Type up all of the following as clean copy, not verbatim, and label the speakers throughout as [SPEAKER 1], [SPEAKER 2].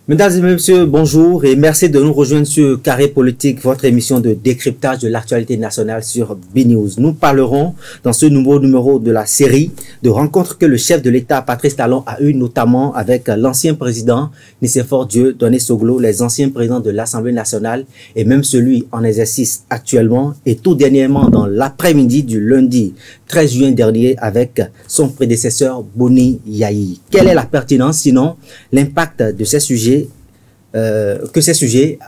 [SPEAKER 1] Mesdames et messieurs, bonjour et merci de nous rejoindre sur Carré Politique, votre émission de décryptage de l'actualité nationale sur BNews. Nous parlerons dans ce nouveau numéro de la série de rencontres que le chef de l'État, Patrice Talon, a eu notamment avec l'ancien président Nicéphore Dieudonné Soglo, les anciens présidents de l'Assemblée nationale et même celui en exercice actuellement et tout dernièrement dans l'après-midi du lundi 13 juin dernier avec son prédécesseur Boni Yayi. Quelle est la pertinence, sinon l'impact de ces sujets que ces sujets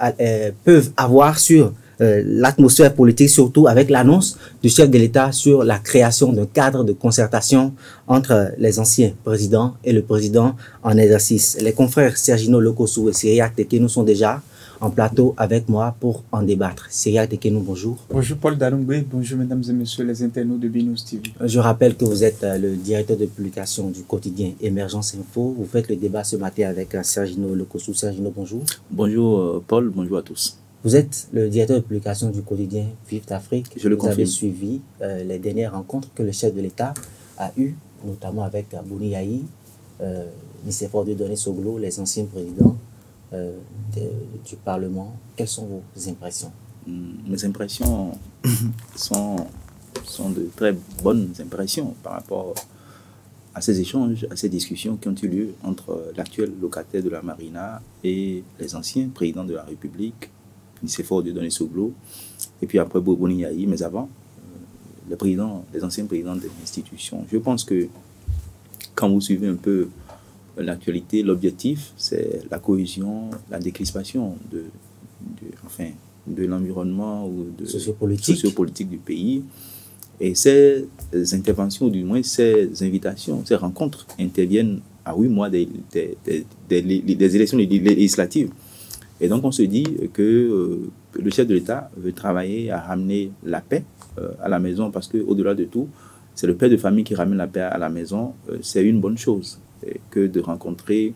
[SPEAKER 1] peuvent avoir sur l'atmosphère politique, surtout avec l'annonce du chef de l'État sur la création d'un cadre de concertation entre les anciens présidents et le président en exercice. Les confrères Sergino Lokossou et Cyriaque Tekeno sont déjà en plateau avec moi pour en débattre. Cyriaque Tekeno, bonjour.
[SPEAKER 2] Bonjour Paul Daroumbe, bonjour mesdames et messieurs les internautes de BNews TV.
[SPEAKER 1] Je rappelle que vous êtes le directeur de publication du quotidien Émergence Info. Vous faites le débat ce matin avec Sergino Lokossou. Sergino, bonjour.
[SPEAKER 3] Bonjour Paul, bonjour à tous.
[SPEAKER 1] Vous êtes le directeur de publication du quotidien Vive d'Afrique.
[SPEAKER 3] Je le confirme.
[SPEAKER 1] Vous avez suivi les dernières rencontres que le chef de l'État a eues, notamment avec Boni Yayi, Nicéphore Dieudonné Soglo, les anciens présidents du Parlement. Quelles sont vos impressions?
[SPEAKER 3] Mes impressions sont de très bonnes impressions par rapport à ces échanges, à ces discussions qui ont eu lieu entre l'actuel locataire de la Marina et les anciens présidents de la République, Nicéphore Dieudonné Soglo, et puis après Boni Yayi, mais avant, les anciens présidents de l'institution. Je pense que quand vous suivez un peu l'actualité, l'objectif, c'est la cohésion, la décrispation de l'environnement ou de sociopolitique du pays. Et ces interventions, ou du moins ces invitations, ces rencontres interviennent à 8 mois des élections législatives. Et donc on se dit que le chef de l'État veut travailler à ramener la paix à la maison, parce qu'au-delà de tout, c'est le père de famille qui ramène la paix à la maison. C'est une bonne chose que de rencontrer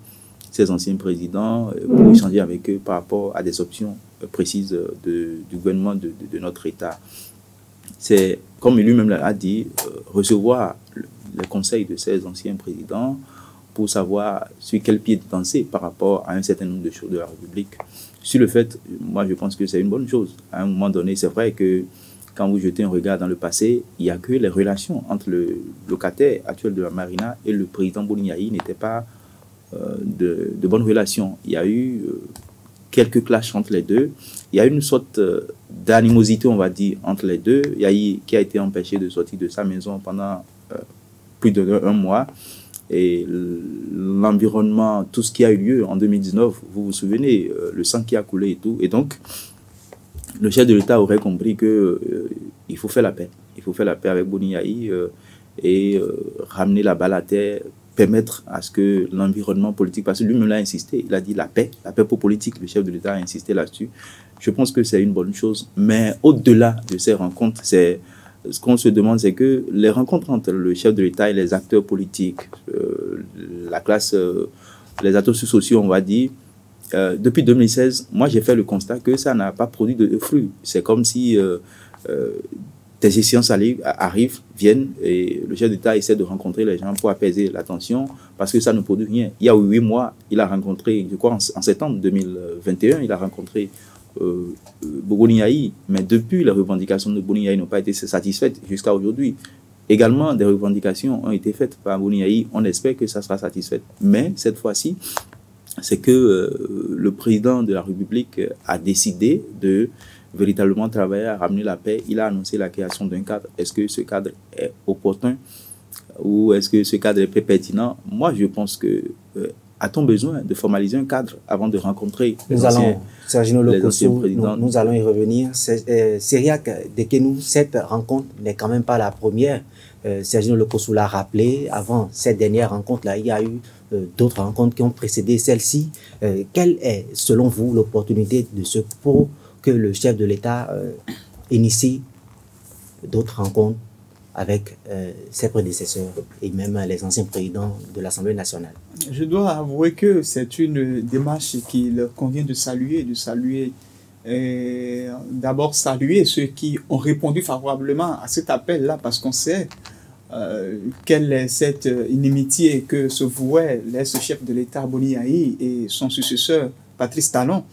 [SPEAKER 3] ces anciens présidents pour échanger avec eux par rapport à des options précises du gouvernement de notre État. C'est, comme lui-même l'a dit, recevoir les conseils de ces anciens présidents pour savoir sur quel pied danser par rapport à un certain nombre de choses de la République. Sur le fait, moi je pense que c'est une bonne chose. À un moment donné, c'est vrai que quand vous jetez un regard dans le passé, il n'y a que les relations entre le locataire actuel de la Marina et le président Boni Yayi n'étaient pas de bonnes relations. Il y a eu quelques clashs entre les deux. Il y a eu une sorte d'animosité, on va dire, entre les deux. Yayi qui a été empêché de sortir de sa maison pendant plus d'un mois. Et l'environnement, tout ce qui a eu lieu en 2019, vous vous souvenez, le sang qui a coulé et tout. Et donc, le chef de l'État aurait compris qu'il faut faire la paix. Il faut faire la paix avec Boni Yayi et ramener la balle à terre, permettre à ce que l'environnement politique, parce que lui-même l'a insisté, il a dit la paix pour politique, le chef de l'État a insisté là-dessus. Je pense que c'est une bonne chose, mais au-delà de ces rencontres, ce qu'on se demande, c'est que les rencontres entre le chef de l'État et les acteurs politiques, la classe, les acteurs sociaux, on va dire, depuis 2016, moi j'ai fait le constat que ça n'a pas produit de fruits. C'est comme si des échéances arrivent, viennent, et le chef d'État essaie de rencontrer les gens pour apaiser la tension, parce que ça ne produit rien. Il y a 8 mois, il a rencontré, je crois en septembre 2021, il a rencontré Boni Yayi, mais depuis, les revendications de Boni Yayi n'ont pas été satisfaites jusqu'à aujourd'hui. Également, des revendications ont été faites par Boni Yayi, on espère que ça sera satisfait. Mais cette fois-ci, c'est que le président de la République a décidé de véritablement travailler à ramener la paix. Il a annoncé la création d'un cadre. Est-ce que ce cadre est opportun ou est-ce que ce cadre est pertinent? Moi, je pense que a-t-on besoin de formaliser un cadre avant de rencontrer les anciens présidents?
[SPEAKER 1] Nous allons y revenir. Cyriaque Tekeno, cette rencontre n'est quand même pas la première. Sergino Lokossou l'a rappelé, avant cette dernière rencontre-là, il y a eu d'autres rencontres qui ont précédé celle-ci. Quelle est, selon vous, l'opportunité de ce pour que le chef de l'État initie d'autres rencontres avec ses prédécesseurs et même les anciens présidents de l'Assemblée nationale?
[SPEAKER 2] Je dois avouer que c'est une démarche qu'il convient de saluer, d'abord saluer ceux qui ont répondu favorablement à cet appel-là, parce qu'on sait quelle est cette inimitié que se vouaient l'ex-chef de l'État Boni Yayi et son successeur Patrice Talon.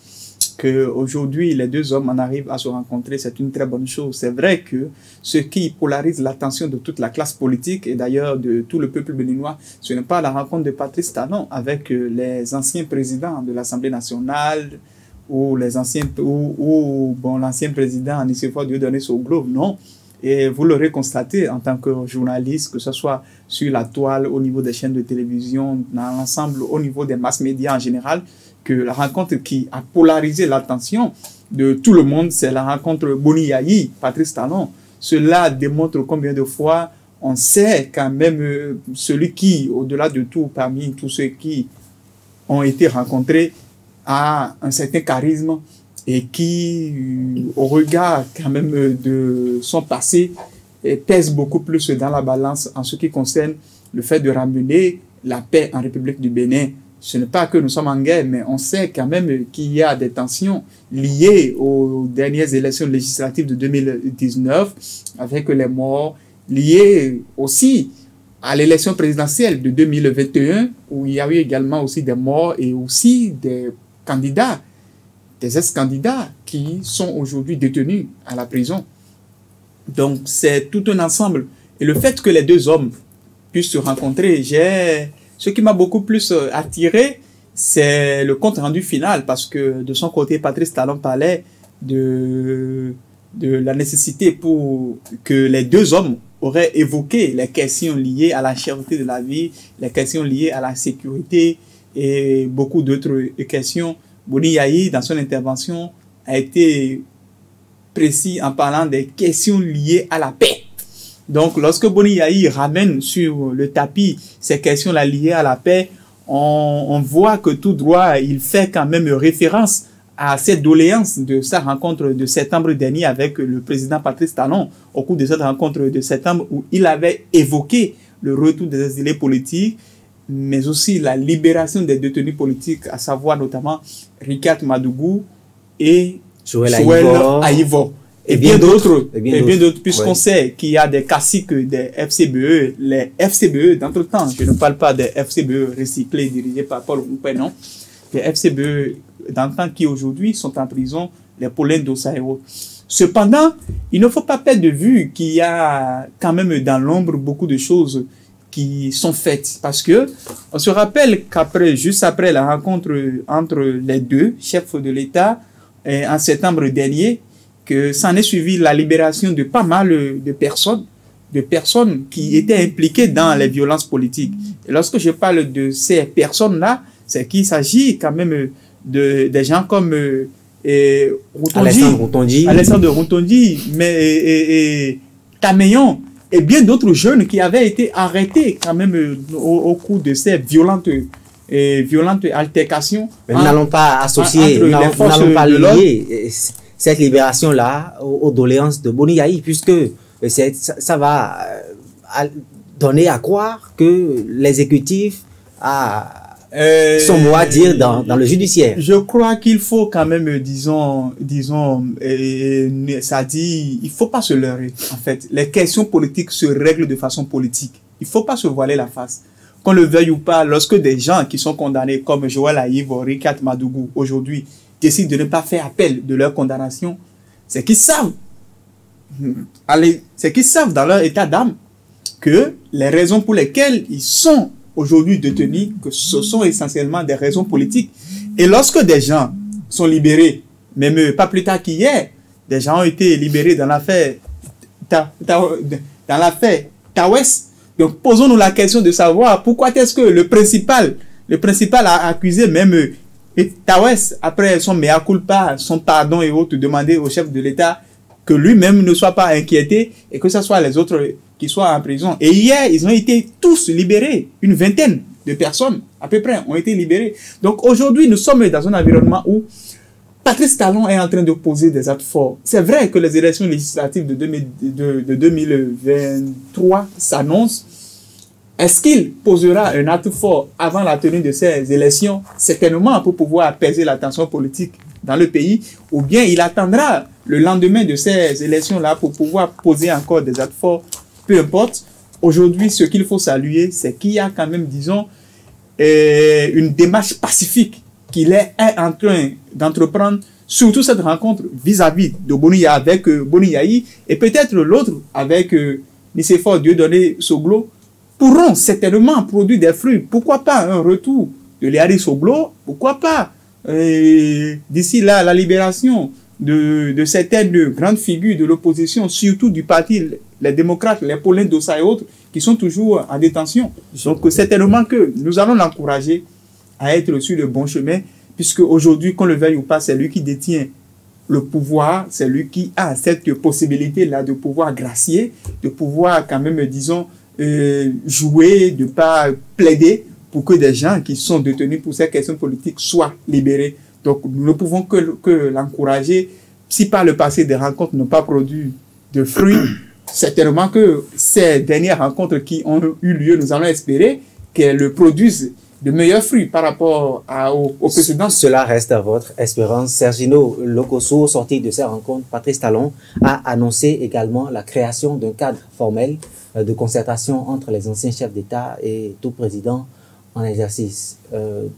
[SPEAKER 2] Qu'aujourd'hui, les deux hommes en arrivent à se rencontrer, c'est une très bonne chose. C'est vrai que ce qui polarise l'attention de toute la classe politique et d'ailleurs de tout le peuple béninois, ce n'est pas la rencontre de Patrice Talon avec les anciens présidents de l'Assemblée nationale ou l'ancien président Nicéphore Dieudonné Soglo, non. Et vous l'aurez constaté en tant que journaliste, que ce soit sur la toile, au niveau des chaînes de télévision, dans l'ensemble, au niveau des masses médias en général, que la rencontre qui a polarisé l'attention de tout le monde, c'est la rencontre Boni Yayi, Patrice Talon. Cela démontre combien de fois on sait quand même celui qui, au-delà de tout, parmi tous ceux qui ont été rencontrés, a un certain charisme et qui, au regard quand même de son passé, pèse beaucoup plus dans la balance en ce qui concerne le fait de ramener la paix en République du Bénin. Ce n'est pas que nous sommes en guerre, mais on sait quand même qu'il y a des tensions liées aux dernières élections législatives de 2019, avec les morts, liées aussi à l'élection présidentielle de 2021, où il y a eu également aussi des morts et aussi des candidats, des ex-candidats qui sont aujourd'hui détenus à la prison. Donc c'est tout un ensemble. Et le fait que les deux hommes puissent se rencontrer, ce qui m'a beaucoup plus attiré, c'est le compte rendu final, parce que de son côté, Patrice Talon parlait de la nécessité pour que les deux hommes auraient évoqué les questions liées à la cherté de la vie, les questions liées à la sécurité et beaucoup d'autres questions. Boni Yayi, dans son intervention, a été précis en parlant des questions liées à la paix. Donc, lorsque Boni Yayi ramène sur le tapis ces questions-là liées à la paix, on voit que tout droit, il fait quand même référence à cette doléance de sa rencontre de septembre dernier avec le président Patrice Talon, au cours de cette rencontre de septembre où il avait évoqué le retour des exilés politiques, mais aussi la libération des détenus politiques, à savoir notamment Rikat Madougou et Joël Aïvo. Et bien d'autres, puisqu'on sait qu'il y a des caciques des FCBE, les FCBE d'entre-temps, je ne parle pas des FCBE recyclés dirigés par Paul Oupé, non, les FCBE d'antan qui aujourd'hui sont en prison, les Paulins d'Osaïro. Cependant, il ne faut pas perdre de vue qu'il y a quand même dans l'ombre beaucoup de choses qui sont faites, parce que on se rappelle qu'après, juste après la rencontre entre les deux chefs de l'État en septembre dernier, que s'en est suivi la libération de pas mal de personnes qui étaient impliquées dans les violences politiques. Et lorsque je parle de ces personnes-là, c'est qu'il s'agit quand même des gens comme Alessandre Routondi, mais Tameyon, et bien d'autres jeunes qui avaient été arrêtés quand même au cours de ces violentes altercations.
[SPEAKER 1] Mais nous n'allons pas associer, nous n'allons pas lier cette libération-là aux doléances de Boni Yayi, puisque ça va donner à croire que l'exécutif a son mot à dire dans le judiciaire.
[SPEAKER 2] Je crois qu'il faut quand même, disons, ça dit, il faut pas se leurrer, en fait. Les questions politiques se règlent de façon politique. Il faut pas se voiler la face. Qu'on le veuille ou pas, lorsque des gens qui sont condamnés, comme Joël Aïvo, Rikat Madougou, aujourd'hui, décident de ne pas faire appel de leur condamnation, c'est qu'ils savent, dans leur état d'âme que les raisons pour lesquelles ils sont aujourd'hui détenus, que ce sont essentiellement des raisons politiques. Et lorsque des gens sont libérés, même pas plus tard qu'hier, des gens ont été libérés dans l'affaire Tawes. Donc posons-nous la question de savoir pourquoi est-ce que le principal a accusé même Tawes, après son mea culpa, son pardon et autres, demander au chef de l'État que lui-même ne soit pas inquiété et que ce soit les autres qui soient en prison. Et hier, ils ont été tous libérés. Une vingtaine de personnes, à peu près, ont été libérées. Donc aujourd'hui, nous sommes dans un environnement où Patrice Talon est en train de poser des actes forts. C'est vrai que les élections législatives de 2023 s'annoncent. Est-ce qu'il posera un acte fort avant la tenue de ces élections, certainement pour pouvoir apaiser la tension politique dans le pays, ou bien il attendra le lendemain de ces élections-là pour pouvoir poser encore des actes forts? Peu importe, aujourd'hui, ce qu'il faut saluer, c'est qu'il y a quand même, disons, une démarche pacifique qu'il est en train d'entreprendre, surtout cette rencontre vis-à-vis de Boni Yayi avec Boni Yayi, et peut-être l'autre avec Nicéphore Dieudonné Soglo, pourront certainement produire des fruits. Pourquoi pas un retour de Léari Soglo? Pourquoi pas d'ici là, la libération de certaines grandes figures de l'opposition, surtout du parti, les démocrates, les Paulin Dossa et autres, qui sont toujours en détention. Donc, certainement que nous allons l'encourager à être sur le bon chemin, puisque aujourd'hui, qu'on le veuille ou pas, c'est lui qui détient le pouvoir, c'est lui qui a cette possibilité-là de pouvoir gracier, de pouvoir quand même, disons, jouer, de ne pas plaider pour que des gens qui sont détenus pour ces questions politiques soient libérés. Donc, nous ne pouvons que l'encourager. Si par le passé, des rencontres n'ont pas produit de fruits, certainement que ces dernières rencontres qui ont eu lieu, nous allons espérer qu'elles produisent de meilleurs fruits par rapport au précédent.
[SPEAKER 1] Cela reste à votre espérance. Sergino Lokosso, sorti de ces rencontres, Patrice Talon a annoncé également la création d'un cadre formel de concertation entre les anciens chefs d'État et tout président en exercice.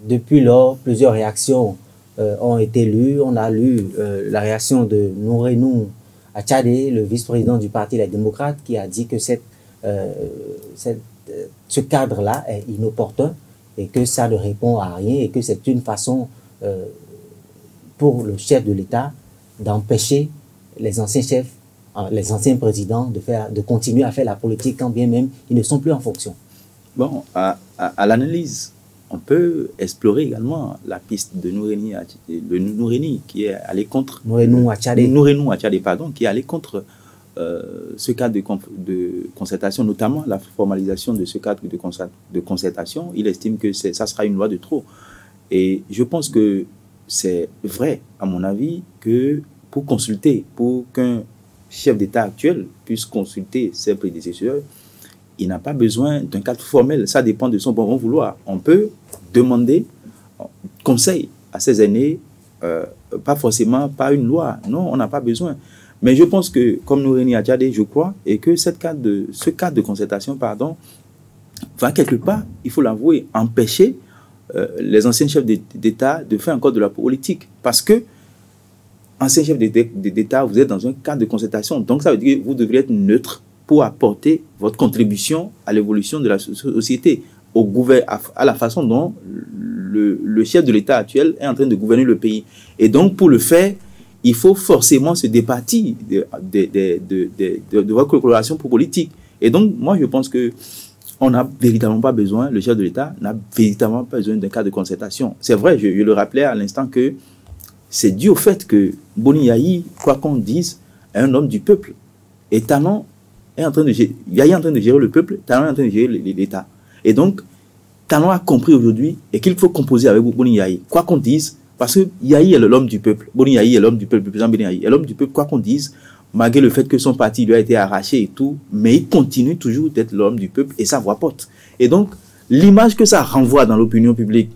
[SPEAKER 1] Depuis lors, plusieurs réactions ont été lues. On a lu la réaction de Nourenou Achadé, le vice-président du Parti Les Démocrates, qui a dit que ce cadre-là est inopportun et que ça ne répond à rien et que c'est une façon pour le chef de l'État d'empêcher les anciens chefs, les anciens présidents de continuer à faire la politique quand bien même ils ne sont plus en fonction. Bon,
[SPEAKER 3] à l'analyse, on peut explorer également la piste de Nourenou qui est allé contre
[SPEAKER 1] Nourenou
[SPEAKER 3] Achadé, pardon, qui est allé contre ce cadre de concertation, notamment la formalisation de ce cadre de concertation. Il estime que ça sera une loi de trop. Et je pense que c'est vrai, à mon avis, que pour qu'un chef d'État actuel puisse consulter ses prédécesseurs, il n'a pas besoin d'un cadre formel. Ça dépend de son bon vouloir. On peut demander conseil à ses aînés, pas forcément par une loi. Non, on n'a pas besoin. Mais je pense que, comme Nourenou Achadé, je crois, et que ce cadre de concertation, va quelque part, il faut l'avouer, empêcher les anciens chefs d'État de faire encore de la politique. Parce que, anciens chefs d'État, vous êtes dans un cadre de concertation. Donc, ça veut dire que vous devriez être neutre pour apporter votre contribution à l'évolution de la société, à la façon dont le chef de l'État actuel est en train de gouverner le pays. Et donc, pour le faire, il faut forcément se départir de votre collaboration politique. Et donc, moi, je pense que on n'a véritablement pas besoin, le chef de l'État n'a véritablement pas besoin d'un cadre de concertation. C'est vrai, je le rappelais à l'instant que c'est dû au fait que Boni Yayi, quoi qu'on dise, est un homme du peuple. Et Talon est en train de gérer le peuple, Talon est en train de gérer l'État. Et donc, Talon a compris aujourd'hui et qu'il faut composer avec Boni Yayi, quoi qu'on dise, parce que Yayi est l'homme du peuple. Boni Yayi est l'homme du peuple, le président Boni Yayi est l'homme du peuple, quoi qu'on dise, malgré le fait que son parti lui a été arraché et tout, mais il continue toujours d'être l'homme du peuple et sa voix porte. Et donc, l'image que ça renvoie dans l'opinion publique,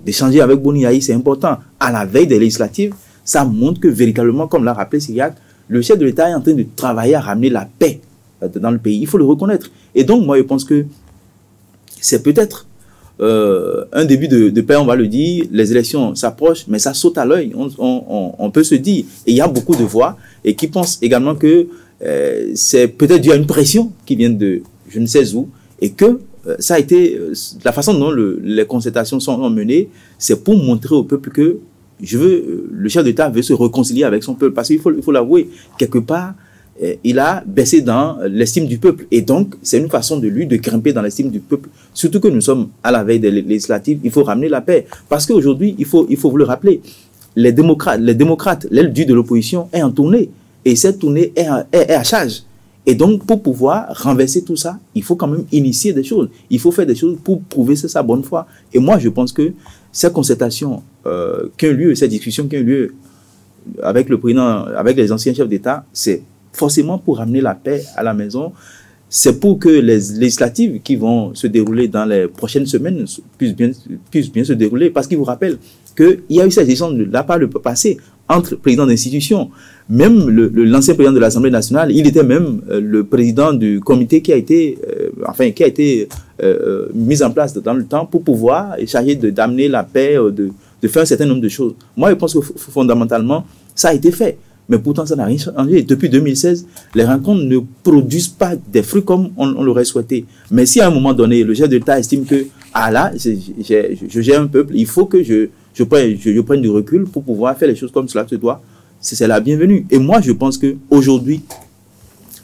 [SPEAKER 3] d'échanger avec Boni Yayi, c'est important. À la veille des législatives, ça montre que véritablement, comme l'a rappelé Syriac, le chef de l'État est en train de travailler à ramener la paix dans le pays. Il faut le reconnaître. Et donc, moi, je pense que c'est peut-être un début de paix, on va le dire. Les élections s'approchent, mais ça saute à l'œil. On peut se dire. Et il y a beaucoup de voix et qui pensent également que c'est peut-être dû à une pression qui vient de je ne sais où et que ça a été la façon dont les concertations sont menées, c'est pour montrer au peuple que le chef d'État veut se réconcilier avec son peuple. Parce qu'il faut l'avouer, quelque part, il a baissé dans l'estime du peuple. Et donc, c'est une façon de lui de grimper dans l'estime du peuple. Surtout que nous sommes à la veille des législatives, il faut ramener la paix. Parce qu'aujourd'hui, il faut vous le rappeler, les démocrates, l'aile dure de l'opposition est en tournée. Et cette tournée est à charge. Et donc, pour pouvoir renverser tout ça, il faut quand même initier des choses. Il faut faire des choses pour prouver sa bonne foi. Et moi, je pense que ces concertations ces discussions qui ont lieu avec le président, avec les anciens chefs d'État, c'est forcément pour ramener la paix à la maison. C'est pour que les législatives qui vont se dérouler dans les prochaines semaines puissent bien se dérouler. Parce qu'il vous rappelle qu'il y a eu cette gestion là par le passé entre présidents d'institutions. Même l'ancien président de l'Assemblée nationale, il était même le président du comité qui a été, mis en place dans le temps pour pouvoir charger d'amener la paix, de faire un certain nombre de choses. Moi, je pense que fondamentalement, ça a été fait. Mais pourtant, ça n'a rien changé. Depuis 2016, les rencontres ne produisent pas des fruits comme on l'aurait souhaité. Mais si à un moment donné, le chef de l'État estime que, ah là, je gère un peuple, il faut que je prenne du recul pour pouvoir faire les choses comme cela se doit, c'est la bienvenue. Et moi, je pense qu'aujourd'hui,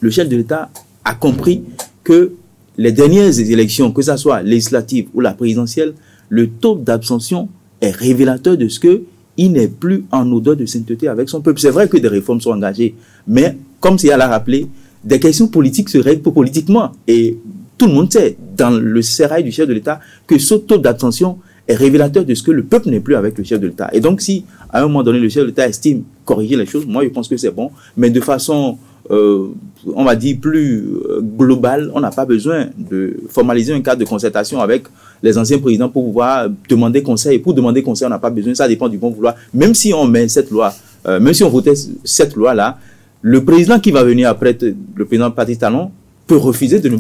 [SPEAKER 3] le chef de l'État a compris que les dernières élections, que ce soit législatives ou la présidentielle, le taux d'abstention est révélateur de ce qu'il n'est plus en odeur de sainteté avec son peuple. C'est vrai que des réformes sont engagées, mais comme Sia l'a rappelé, des questions politiques se règlent politiquement. Et tout le monde sait, dans le sérail du chef de l'État, que ce taux d'abstention est révélateur de ce que le peuple n'est plus avec le chef de l'État. Et donc, si à un moment donné, le chef de l'État estime corriger les choses, moi, je pense que c'est bon, mais de façon, on va dire, plus globale, on n'a pas besoin de formaliser un cadre de concertation avec les anciens présidents pour pouvoir demander conseil. Et pour demander conseil, on n'a pas besoin, ça dépend du bon vouloir. Même si on met cette loi, même si on votait cette loi-là, le président qui va venir après, le président Patrice Talon, peut refuser de ne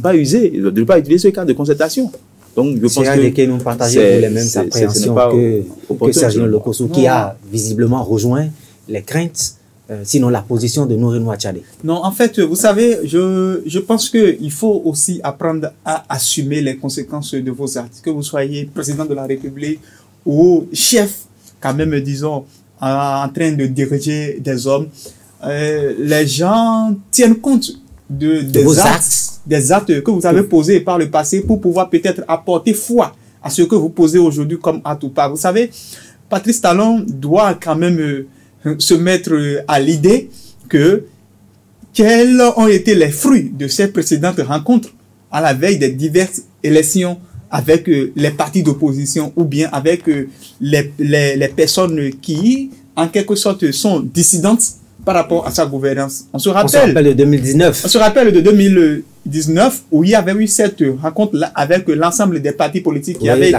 [SPEAKER 3] pas utiliser ce cadre de concertation. Donc, je pense que
[SPEAKER 1] nous partageons les mêmes appréhensions que Sergio Lokosso, qui a visiblement rejoint les craintes, sinon la position de Nouri Nouachadé.
[SPEAKER 2] Non, en fait, vous savez, je pense qu'il faut aussi apprendre à assumer les conséquences de vos actes. Que vous soyez président de la République ou chef, quand même, disons, en train de diriger des hommes, les gens tiennent compte des actes que vous avez posés par le passé pour pouvoir peut-être apporter foi à ce que vous posez aujourd'hui comme acte ou pas. Vous savez, Patrice Talon doit quand même se mettre à l'idée que quels ont été les fruits de ces précédentes rencontres à la veille des diverses élections avec les partis d'opposition ou bien avec les personnes qui, en quelque sorte, sont dissidentes par rapport à sa gouvernance. On se rappelle
[SPEAKER 1] de 2019.
[SPEAKER 2] On se rappelle de 2019 où il y avait eu cette rencontre-là avec l'ensemble des partis politiques qui avaient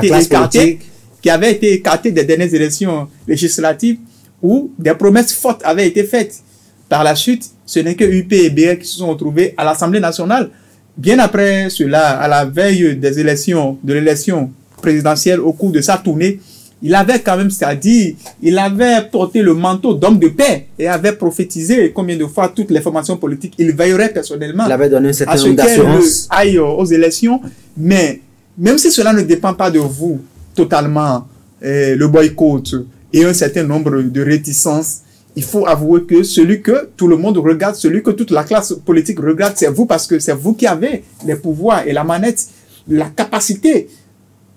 [SPEAKER 2] été écartés des dernières élections législatives où des promesses fortes avaient été faites. Par la suite, ce n'est que UP et BR qui se sont retrouvés à l'Assemblée nationale. Bien après cela, à la veille de l'élection présidentielle, au cours de sa tournée, il avait quand même, c'est-à-dire, il avait porté le manteau d'homme de paix et avait prophétisé combien de fois toutes les formations politiques, il veillerait personnellement
[SPEAKER 1] il avait donné un certain
[SPEAKER 2] à ce qu'elles aillent aux élections. Mais même si cela ne dépend pas de vous totalement, le boycott et un certain nombre de réticences, il faut avouer que celui que tout le monde regarde, celui que toute la classe politique regarde, c'est vous, parce que c'est vous qui avez les pouvoirs et la manette, la capacité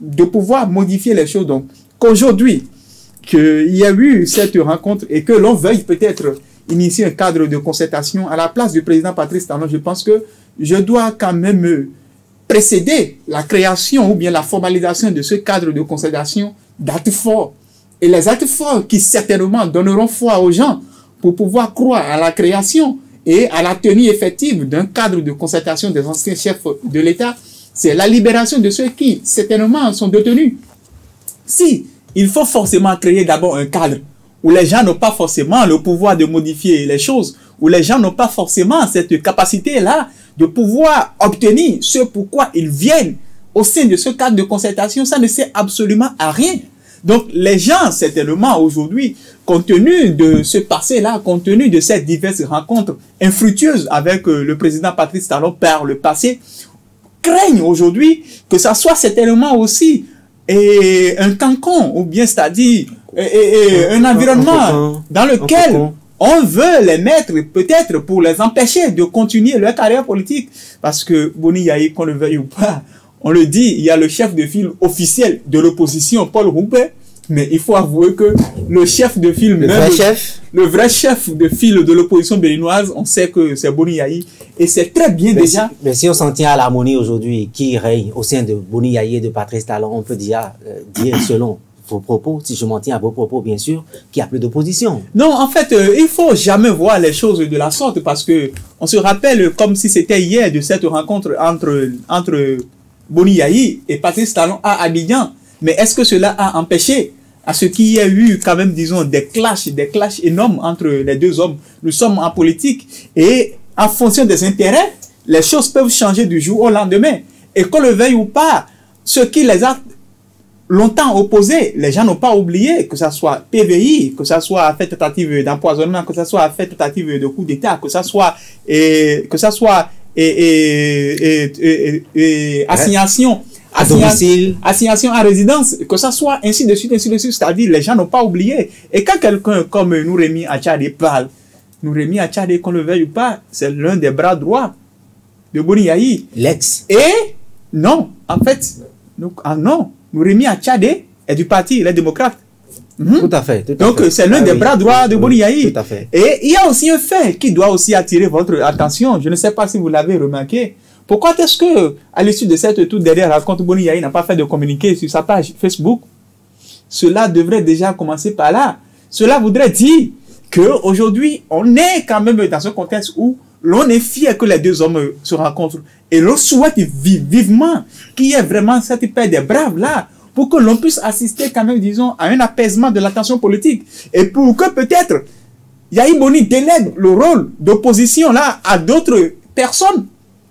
[SPEAKER 2] de pouvoir modifier les choses. Donc, qu'aujourd'hui, qu'il y a eu cette rencontre et que l'on veuille peut-être initier un cadre de concertation à la place du président Patrice Talon, je pense que je dois quand même précéder la création ou bien la formalisation de ce cadre de concertation d'actes forts. Et les actes forts qui certainement donneront foi aux gens pour pouvoir croire à la création et à la tenue effective d'un cadre de concertation des anciens chefs de l'État, c'est la libération de ceux qui certainement sont détenus. Si il faut forcément créer d'abord un cadre où les gens n'ont pas forcément le pouvoir de modifier les choses, où les gens n'ont pas forcément cette capacité-là de pouvoir obtenir ce pourquoi ils viennent au sein de ce cadre de concertation, ça ne sert absolument à rien. Donc les gens, certainement aujourd'hui, compte tenu de ce passé-là, compte tenu de ces diverses rencontres infructueuses avec le président Patrice Talon par le passé, craignent aujourd'hui que ça soit certainement aussi un cancon, ou bien c'est-à-dire un environnement dans lequel on veut les mettre peut-être pour les empêcher de continuer leur carrière politique. Parce que Boni Yayi, qu'on le veuille ou pas, on le dit, il y a le chef de file officiel de l'opposition, Paul Roumpé, mais il faut avouer que le chef de file, le vrai chef de file de l'opposition béninoise, on sait que c'est Boni Yayi, et c'est très bien déjà.
[SPEAKER 1] Mais si on s'en tient à l'harmonie aujourd'hui qui règne au sein de Boni Yayi et de Patrice Talon, on peut déjà dire, selon vos propos, si je m'en tiens à vos propos bien sûr, qu'il n'y a plus d'opposition.
[SPEAKER 2] Non, en fait, il faut jamais voir les choses de la sorte, parce que on se rappelle comme si c'était hier de cette rencontre entre Boni Yayi et Patrice Talon à Abidjan. Mais est-ce que cela a empêché à ce qu'il y ait eu quand même, disons, des clashs énormes entre les deux hommes. Nous sommes en politique et en fonction des intérêts, les choses peuvent changer du jour au lendemain. Et qu'on le veuille ou pas, ce qui les a longtemps opposés, les gens n'ont pas oublié, que ça soit PVI, que ça soit fait tentative d'empoisonnement, que ça soit fait tentative de coup d'État, que ça soit assignation à domicile, assignation à résidence, que ça soit ainsi de suite, c'est-à-dire les gens n'ont pas oublié. Et quand quelqu'un comme Nouremi Achadé parle, Nouremi Achadé, qu'on le veuille ou pas, c'est l'un des bras droits de Boni Yayi.
[SPEAKER 1] L'ex.
[SPEAKER 2] Et non, en fait, non, Nouremi Achadé est du parti Les Démocrates.
[SPEAKER 1] Tout à fait.
[SPEAKER 2] Donc, c'est l'un des bras droits de Boni Yayi.
[SPEAKER 1] Tout à fait.
[SPEAKER 2] Et il y a aussi un fait qui doit aussi attirer votre attention. Je ne sais pas si vous l'avez remarqué. Pourquoi est-ce que, à l'issue de cette toute dernière rencontre, Boni Yayi n'a pas fait de communiqué sur sa page Facebook? Cela devrait déjà commencer par là. Cela voudrait dire qu'aujourd'hui, on est quand même dans un contexte où l'on est fier que les deux hommes se rencontrent. Et l'on souhaite vivement qu'il y ait vraiment cette paix des braves là, pour que l'on puisse assister quand même, disons, à un apaisement de la tension politique. Et pour que peut-être Yayi Boni délègue le rôle d'opposition là à d'autres personnes.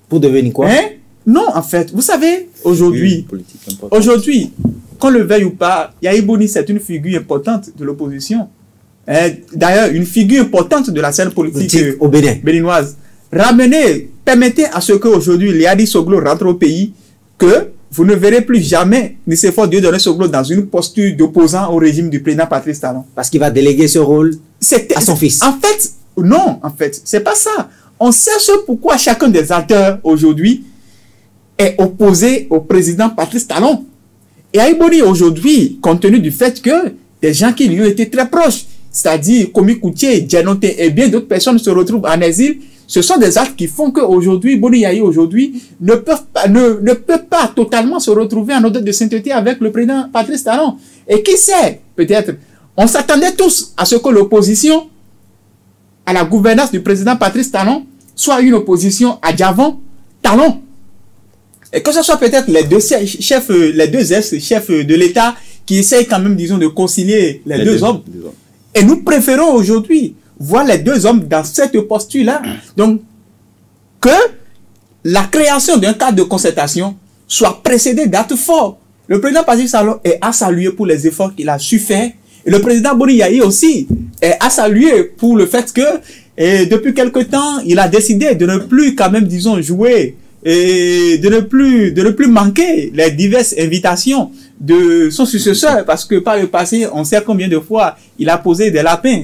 [SPEAKER 1] Pour devenir quoi?
[SPEAKER 2] Non, en fait, vous savez, aujourd'hui, qu'on le veuille ou pas, Yayi Boni, c'est une figure importante de l'opposition. D'ailleurs, une figure importante de la scène politique
[SPEAKER 1] au Bénin.
[SPEAKER 2] Béninoise. Permettez à ce qu'aujourd'hui, Liadi Soglo rentre au pays, que vous ne verrez plus jamais Nicéphore Dieudonné Soglo dans une posture d'opposant au régime du président Patrice Talon.
[SPEAKER 1] Parce qu'il va déléguer ce rôle à son fils.
[SPEAKER 2] En fait, non, c'est pas ça. On sait pourquoi chacun des acteurs aujourd'hui est opposé au président Patrice Talon. Et Yayi Boni aujourd'hui, compte tenu du fait que des gens qui lui ont été très proches, c'est-à-dire Komi Koutié, Djanote et bien d'autres personnes se retrouvent en exil, ce sont des actes qui font qu'aujourd'hui, Boni Yayi aujourd'hui ne peut pas totalement se retrouver en odeur de sainteté avec le président Patrice Talon. Et qui sait, peut-être, on s'attendait tous à ce que l'opposition à la gouvernance du président Patrice Talon soit une opposition à Diavon Talon. Et que ce soit peut-être les deux ex-chefs de l'État qui essayent quand même, disons, de concilier les deux hommes. Et nous préférons aujourd'hui voir les deux hommes dans cette posture-là. Donc, que la création d'un cadre de concertation soit précédée d'actes forts. Le président Patrice Talon est à saluer pour les efforts qu'il a su faire. Et le président Boni Yayi aussi est à saluer pour le fait que, depuis quelque temps, il a décidé de ne plus quand même, disons, jouer et de ne plus manquer les diverses invitations de son successeur, parce que par le passé, on sait combien de fois il a posé des lapins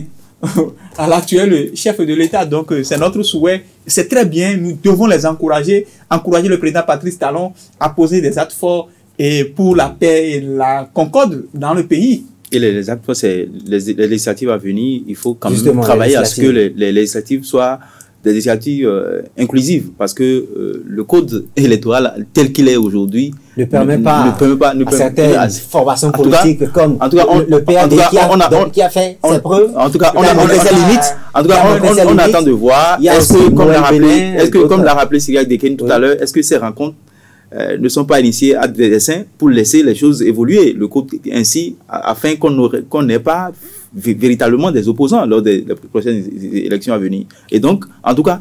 [SPEAKER 2] à l'actuel chef de l'État. Donc, c'est notre souhait. C'est très bien. Nous devons les encourager le président Patrice Talon à poser des actes forts et pour la paix et la concorde dans le pays.
[SPEAKER 3] Et les actes forts, c'est les législatives à venir. Il faut quand même travailler à ce que les législatives soient des initiatives inclusives, parce que le code électoral tel qu'il est aujourd'hui
[SPEAKER 1] ne permet pas à certaines formations politiques comme le PAD qui a fait ses preuves.
[SPEAKER 3] En tout cas, on attend de voir. Est-ce que, comme l'a rappelé Syriac Deken tout à l'heure, est-ce que ces rencontres ne sont pas initiées à des dessins pour laisser les choses évoluer, le code ainsi, afin qu'on n'ait pas véritablement des opposants lors des prochaines élections à venir. Et donc, en tout cas,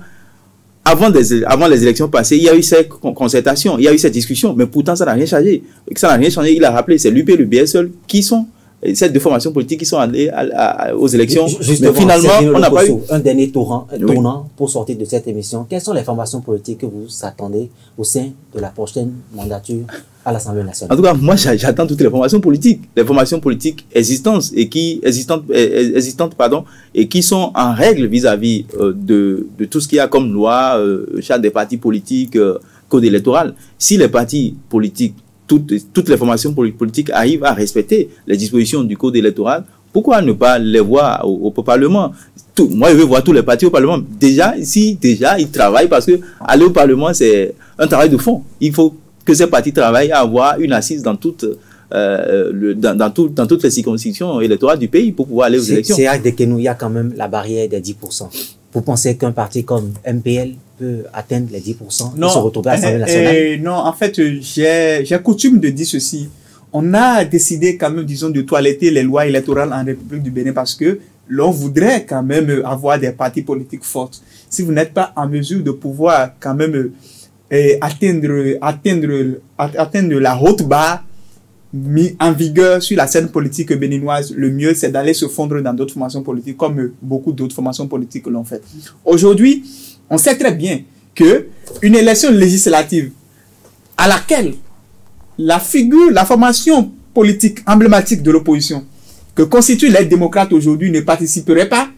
[SPEAKER 3] avant les élections passées, il y a eu cette concertation, il y a eu cette discussion, mais pourtant ça n'a rien changé. Ça n'a rien changé. Il a rappelé, c'est l'UP et le BSL qui sont ces deux formations politiques qui sont allées aux élections.
[SPEAKER 1] Justement, mais finalement, on n'a pas eu un dernier tournant pour sortir de cette émission. Quelles sont les formations politiques que vous attendez au sein de la prochaine mandature à l'Assemblée nationale?
[SPEAKER 3] En tout cas, moi, j'attends toutes les formations politiques existantes et qui sont en règle vis-à-vis de tout ce qu'il y a comme loi, charte des partis politiques, code électoral. Si les partis politiques, toutes les formations politiques arrivent à respecter les dispositions du code électoral, pourquoi ne pas les voir au Parlement? Moi, je veux voir tous les partis au Parlement. Déjà, ils travaillent, parce que aller au Parlement, c'est un travail de fond. Il faut que ces partis travaillent à avoir une assise dans toutes les circonscriptions électorales du pays pour pouvoir aller aux élections.
[SPEAKER 1] C'est vrai que nous, il y a quand même la barrière des 10%. Vous pensez qu'un parti comme MPL peut atteindre les 10% et se retrouver à l'Assemblée nationale?
[SPEAKER 2] Non, en fait, j'ai coutume de dire ceci. on a décidé quand même, disons, de toiletter les lois électorales en République du Bénin parce que l'on voudrait quand même avoir des partis politiques forts. Si vous n'êtes pas en mesure de pouvoir quand même atteindre la haute barre mis en vigueur sur la scène politique béninoise, le mieux c'est d'aller se fondre dans d'autres formations politiques comme beaucoup d'autres formations politiques l'ont fait. Aujourd'hui, on sait très bien que une élection législative à laquelle la formation politique emblématique de l'opposition que constituent les démocrates aujourd'hui ne participerait pas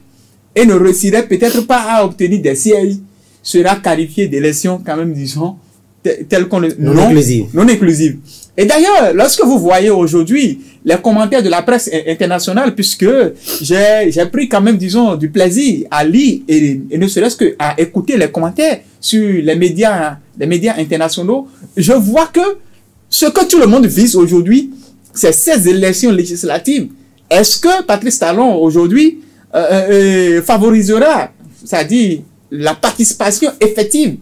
[SPEAKER 2] et ne réussirait peut-être pas à obtenir des sièges sera qualifiée d'élection quand même, disons, telle qu'on le...
[SPEAKER 1] Non inclusive.
[SPEAKER 2] Et d'ailleurs, lorsque vous voyez aujourd'hui les commentaires de la presse internationale, puisque j'ai pris quand même, disons, du plaisir à lire et ne serait-ce qu'à écouter les commentaires sur les médias internationaux, je vois que ce que tout le monde vise aujourd'hui, c'est ces élections législatives. Est-ce que Patrice Talon, aujourd'hui, favorisera, c'est-à-dire la participation effective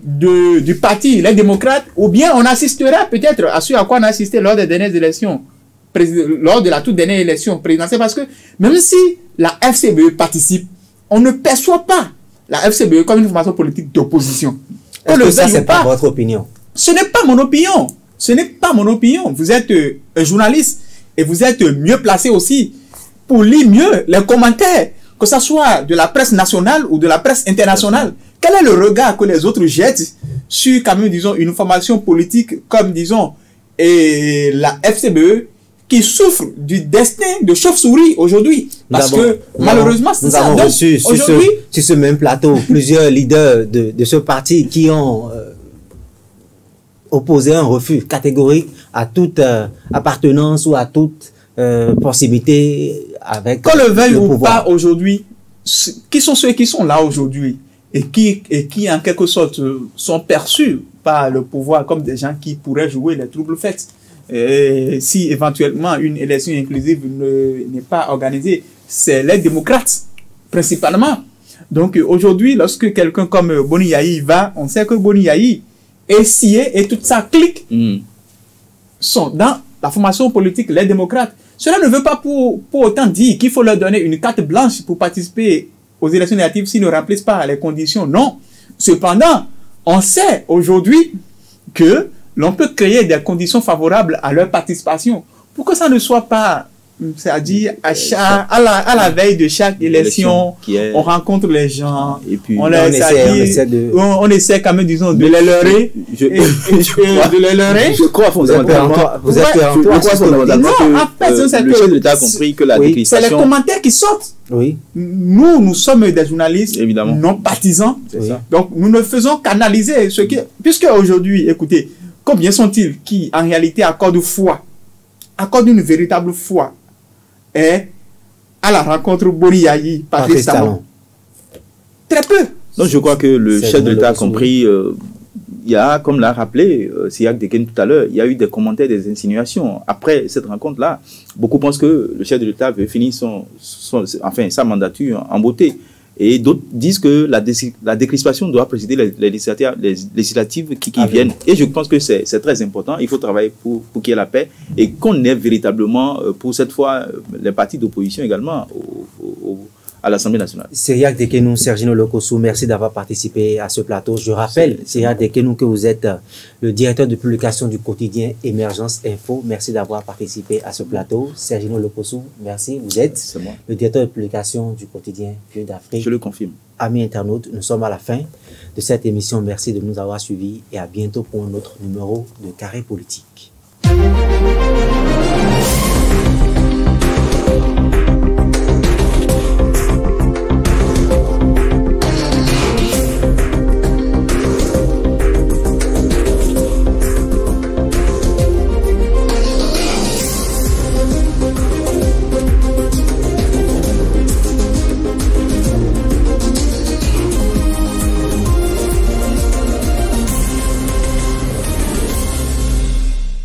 [SPEAKER 2] du parti, les démocrates, ou bien on assistera peut-être à ce à quoi on a assisté lors des dernières élections, lors de la toute dernière élection présidentielle, parce que même si la FCBE participe, on ne perçoit pas la FCBE comme une formation politique d'opposition.
[SPEAKER 1] Est-ce que ça, c'est pas votre opinion?
[SPEAKER 2] Ce n'est pas mon opinion. Ce n'est pas mon opinion. Vous êtes un journaliste et vous êtes mieux placé aussi pour lire mieux les commentaires, que ce soit de la presse nationale ou de la presse internationale. Quel est le regard que les autres jettent sur, quand même, disons, une formation politique comme, disons, la FCBE qui souffre du destin de chauve-souris aujourd'hui? Parce que, malheureusement, c'est ça.
[SPEAKER 1] Nous avons reçu sur ce même plateau plusieurs leaders de ce parti qui ont opposé un refus catégorique à toute appartenance ou à toute possibilité avec
[SPEAKER 2] qu'on le veuille ou pas aujourd'hui, qui sont ceux qui sont là aujourd'hui et qui en quelque sorte sont perçus par le pouvoir comme des gens qui pourraient jouer les troubles faits. Et si éventuellement une élection inclusive n'est pas organisée, c'est les démocrates principalement. Donc aujourd'hui, lorsque quelqu'un comme Boni Yayi va, on sait que Boni Yayi est scié et toute sa clique sont dans la formation politique, les démocrates. Cela ne veut pas pour autant dire qu'il faut leur donner une carte blanche pour participer aux élections législatives s'ils ne remplissent pas les conditions. Non. Cependant, on sait aujourd'hui que l'on peut créer des conditions favorables à leur participation pour que ça ne soit pas, c'est-à-dire à la veille de chaque élection, on rencontre les gens, et puis on essaie quand même, disons, de les leurrer.
[SPEAKER 3] Je crois fondamentalement que le chef de l'État a compris que la décrispation...
[SPEAKER 2] C'est les commentaires qui sortent.
[SPEAKER 1] Oui.
[SPEAKER 2] Nous sommes des journalistes non partisans. Donc, nous ne faisons qu'analyser ce qui... Puisque aujourd'hui, écoutez, combien sont-ils qui, en réalité, accordent une véritable foi et à la rencontre Boni Yayi, Patrice Talon? Très peu.
[SPEAKER 3] Donc je crois que le chef de l'État a compris, il y a, comme l'a rappelé Siak Deken tout à l'heure, il y a eu des commentaires, des insinuations. Après cette rencontre-là, beaucoup pensent que le chef de l'État veut finir sa mandature en beauté. Et d'autres disent que la décrispation doit précéder les législatives qui viennent. Et je pense que c'est très important. Il faut travailler pour qu'il y ait la paix et qu'on ait véritablement, pour cette fois, les partis d'opposition également à l'Assemblée nationale.
[SPEAKER 1] Siak Dekenou, Sergino Lokossou, merci d'avoir participé à ce plateau. Je rappelle, Siak Dekenou, que vous êtes le directeur de publication du quotidien Émergence Info. Merci d'avoir participé à ce plateau. Sergino Lokossou, merci. Vous êtes le directeur de publication du quotidien Vieux d'Afrique.
[SPEAKER 3] Je le confirme.
[SPEAKER 1] Amis internautes, nous sommes à la fin de cette émission. Merci de nous avoir suivis et à bientôt pour un autre numéro de Carré Politique.